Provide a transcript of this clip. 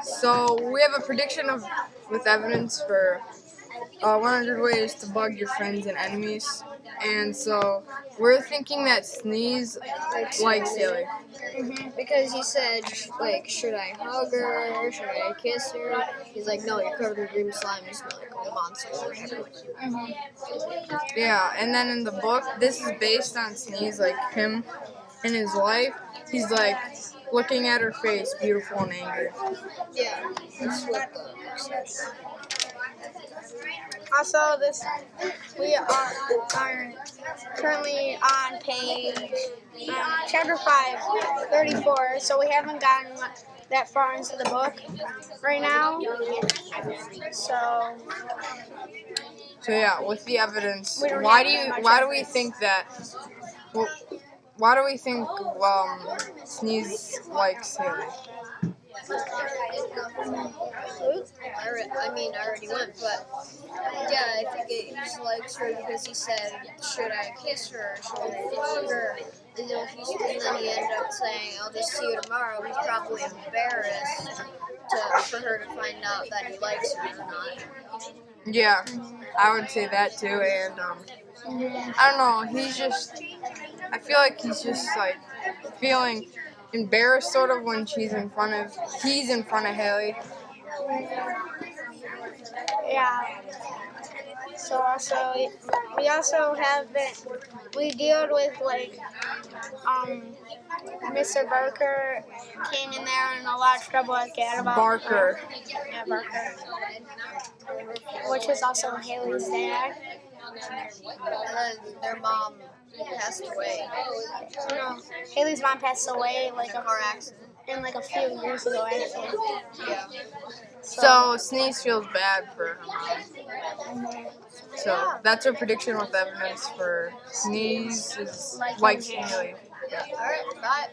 So we have a prediction with evidence for 100 ways to bug your friends and enemies, and so we're thinking that Sneeze likes Hayley. Because he said, like, should I hug her? Should I kiss her? He's like, no, you're covered in green slime. You smell like a monster. Yeah, and then in the book, this is based on Sneeze, like him in his life. He's like looking at her face, beautiful and angry. Yeah, that's what the book says. Also, we are currently on page chapter 5, 34. So we haven't gotten that far into the book right now. So yeah, with the evidence, why do we think that? Why do we think Sneeze likes Hayley? I already went, but yeah, I think he likes her because he said, should I kiss her? Should I hug her? And then he ended up saying, I'll just see you tomorrow. He's probably embarrassed for her to find out that he likes her or not. Yeah, I would say that too, and I don't know, I feel like he's just like feeling embarrassed sort of when he's in front of Hayley. yeah. So we also have we deal with like Mr. Barker came in there in a lot of trouble again about Barker. Barker, which is also Hayley's dad. And then their mom passed away. No, Hayley's mom passed away like in a car accident. Like a few years ago, actually. Yeah. So Sneeze feels bad for her mom. So that's our prediction with evidence for Sneeze is likes Hayley. All right, bye.